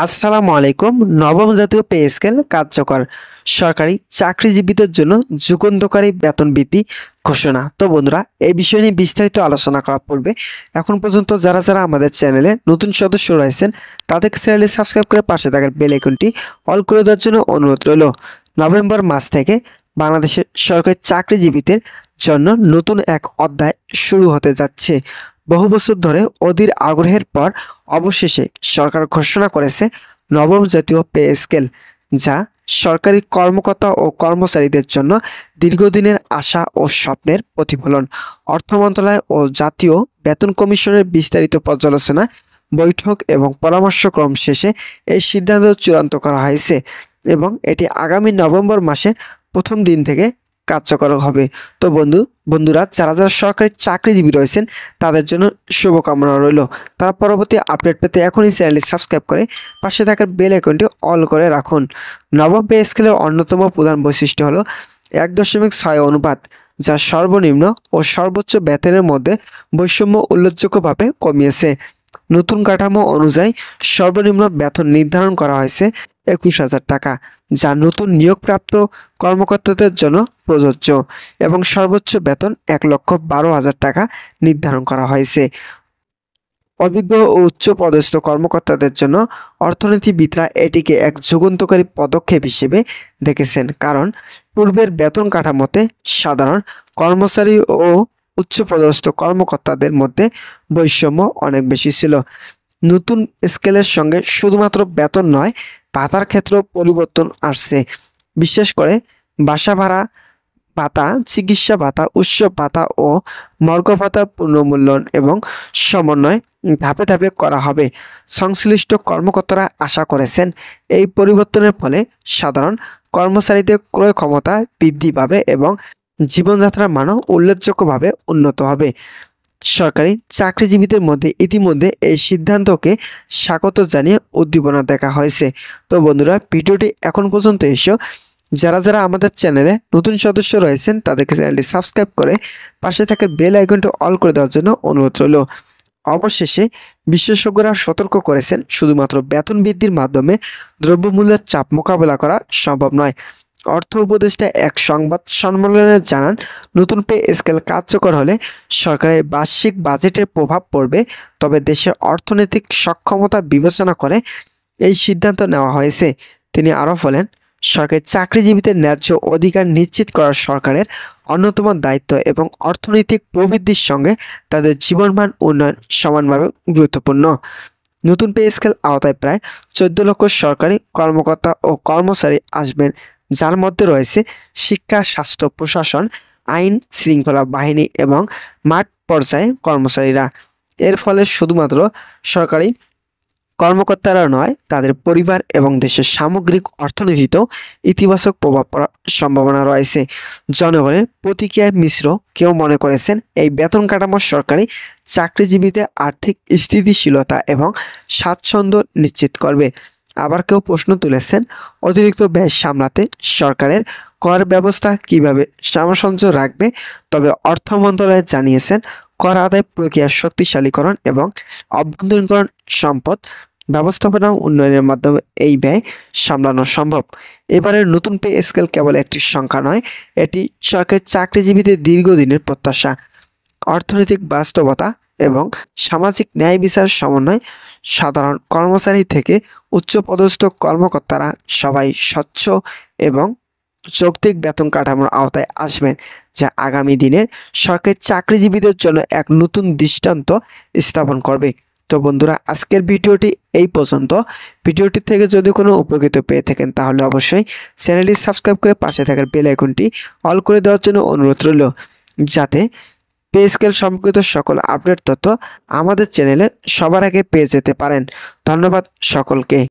আসসালামু আলাইকুম। নবম জাতীয় পে স্কেল কার্যকর। সরকারি চাকরিজীবীদের জন্য যুগান্তকারী বেতন বৃদ্ধি ঘোষণা। তো বন্ধুরা, এই বিষয় নিয়ে বিস্তারিত আলোচনা করা পড়বে। এখন পর্যন্ত যারা যারা আমাদের চ্যানেলে নতুন সদস্য রয়েছেন তাদেরকে চ্যানেলে সাবস্ক্রাইব করে পাশে থাকার বেল আইকনটি অল করে দেওয়ার জন্য অনুরোধ রইল। নভেম্বর মাস থেকে বাংলাদেশের সরকারি চাকরিজীবীদের জন্য নতুন এক অধ্যায় শুরু হতে যাচ্ছে। বহু বছর ধরে অধীর আগ্রহের পর অবশেষে সরকার ঘোষণা করেছে নবম জাতীয় পে স্কেল, যা সরকারি কর্মকর্তা ও কর্মচারীদের জন্য দীর্ঘদিনের আশা ও স্বপ্নের প্রতিফলন। অর্থ মন্ত্রণালয় ও জাতীয় বেতন কমিশনের বিস্তারিত পর্যালোচনা বৈঠক এবং পরামর্শক্রম শেষে এই সিদ্ধান্ত চূড়ান্ত করা হয়েছে এবং এটি আগামী নভেম্বর মাসের প্রথম দিন থেকে কার্যকর হবে। তো বন্ধুরা, যারা যারা সরকারি চাকরিজীবী রয়েছেন তাদের জন্য শুভকামনা রইল। তারা পরবর্তী আপডেট পেতে এখনই চ্যানেলটি সাবস্ক্রাইব করে পাশে থাকার বেল আইকনটি অল করে রাখুন। নবম পে স্কেলের অন্যতম প্রধান বৈশিষ্ট্য হলো 1.6 অনুপাত, যা সর্বনিম্ন ও সর্বোচ্চ বেতনের মধ্যে বৈষম্য উল্লেখযোগ্যভাবে কমিয়েছে। নতুন কাঠামো অনুযায়ী সর্বনিম্ন বেতন নির্ধারণ করা হয়েছে 21,000 টাকা, যা নতুন নিয়োগপ্রাপ্ত কর্মকর্তাদের জন্য প্রযোজ্য, এবং সর্বোচ্চ বেতন 1,12,000 টাকা নির্ধারণ করা হয়েছে। অভিজ্ঞ ও উচ্চ পদস্থ কর্মকর্তাদের জন্য অর্থনীতিবিদরা এটিকে এক যুগান্তকারী পদক্ষেপ হিসেবে দেখেছেন, কারণ পূর্বের বেতন কাঠামোতে সাধারণ কর্মচারী ও উচ্চপদস্থ কর্মকর্তাদের মধ্যে বৈষম্য অনেক বেশি ছিল। নতুন স্কেলের সঙ্গে শুধুমাত্র বেতন নয়, ভাতার ক্ষেত্রেও পরিবর্তন আসছে। বিশেষ করে বাসা ভাড়া ভাতা, চিকিৎসা ভাতা, উৎসব ভাতা ও মর্গ ভাতা পুনর্মূল্যায়ন এবং সমন্বয় ধাপে ধাপে করা হবে। সংশ্লিষ্ট কর্মকর্তারা আশা করেছেন এই পরিবর্তনের ফলে সাধারণ কর্মচারীদের ক্রয় ক্ষমতা বৃদ্ধি পাবে এবং জীবনযাত্রার মানও উল্লেখযোগ্যভাবে উন্নত হবে। সরকারি চাকরিজীবীদের মধ্যে ইতিমধ্যে এই সিদ্ধান্তকে স্বাগত জানিয়ে উদ্দীপনা দেখা হয়েছে। তো বন্ধুরা, ভিডিওটি এখন পর্যন্ত এসেও যারা যারা আমাদের চ্যানেলে নতুন সদস্য রয়েছেন তাদেরকে চ্যানেলটি সাবস্ক্রাইব করে পাশে থাকা বেল আইকনটি অল করে দেওয়ার জন্য অনুরোধ রইল। অবশেষে বিশেষজ্ঞরা সতর্ক করেছেন, শুধুমাত্র বেতন বৃদ্ধির মাধ্যমে দ্রব্যমূল্যের চাপ মোকাবেলা করা সম্ভব নয়। অর্থ উপদেষ্টা এক সংবাদ সম্মেলনে জানান, নতুন পে স্কেল কার্যকর হলে সরকারের বার্ষিক বাজেটের প্রভাব পড়বে, তবে দেশের অর্থনৈতিক সক্ষমতা বিবেচনা করে এই সিদ্ধান্ত নেওয়া হয়েছে। তিনি আরও বলেন, সরকারি চাকরিজীবীদের ন্যায্য অধিকার নিশ্চিত করা সরকারের অন্যতম দায়িত্ব এবং অর্থনৈতিক প্রবৃদ্ধির সঙ্গে তাদের জীবনমান উন্নয়ন সমানভাবে গুরুত্বপূর্ণ। নতুন পে স্কেল আওতায় প্রায় 14 লক্ষ সরকারি কর্মকর্তা ও কর্মচারী আসবেন, যার মধ্যে রয়েছে শিক্ষা, স্বাস্থ্য, প্রশাসন, আইন শৃঙ্খলা বাহিনী এবং মাঠ পর্যায়ে কর্মচারীরা। এর ফলে শুধুমাত্র সরকারি কর্মকর্তারা নয়, তাদের পরিবার এবং দেশের সামগ্রিক অর্থনীতিতেও ইতিবাচক প্রভাব পড়ার সম্ভাবনা রয়েছে। জনগণের প্রতিক্রিয়ায় মিশ্র। কেউ মনে করেছেন এই বেতন কাঠামো সরকারি চাকরিজীবীদের আর্থিক স্থিতিশীলতা এবং স্বাচ্ছন্দ্য নিশ্চিত করবে। আবার কেউ প্রশ্ন তুলেছেন, অতিরিক্ত ব্যয় সামলাতে সরকারের কর ব্যবস্থা কিভাবে সামঞ্জস্য রাখবে। তবে অর্থ মন্ত্রণালয় জানিয়েছেন, কর আদায় প্রক্রিয়া শক্তিশালীকরণ এবং অভ্যন্তরীণকরণ সম্পদ ব্যবস্থাপনা উন্নয়নের মাধ্যমে এই ব্যয় সামলানো সম্ভব। এবারের নতুন পে স্কেল কেবল একটি সংখ্যা নয়, এটি সরকারি চাকরিজীবীদের দীর্ঘদিনের প্রত্যাশা। অর্থনৈতিক বাস্তবতা এবং সামাজিক ন্যায় বিচার সমন্বয়, সাধারণ কর্মচারী থেকে উচ্চপদস্থ কর্মকর্তারা সবাই স্বচ্ছ এবং যৌক্তিক বেতন কাঠামোর আওতায় আসবেন, যা আগামী দিনের সরকারি চাকরিজীবীদের জন্য এক নতুন দৃষ্টান্ত স্থাপন করবে। তো বন্ধুরা, আজকের ভিডিওটি এই পর্যন্ত। ভিডিওটি থেকে যদি কোনো উপকৃত পেয়ে থাকেন তাহলে অবশ্যই চ্যানেলটি সাবস্ক্রাইব করে পাশে থাকার বেল আইকনটি অল করে দেওয়ার জন্য অনুরোধ রইল, যাতে পে স্কেল সম্পর্কিত সকল আপডেট তথ্য আমাদের চ্যানেলে সবার আগে পেয়ে যেতে পারেন। ধন্যবাদ সকলকে।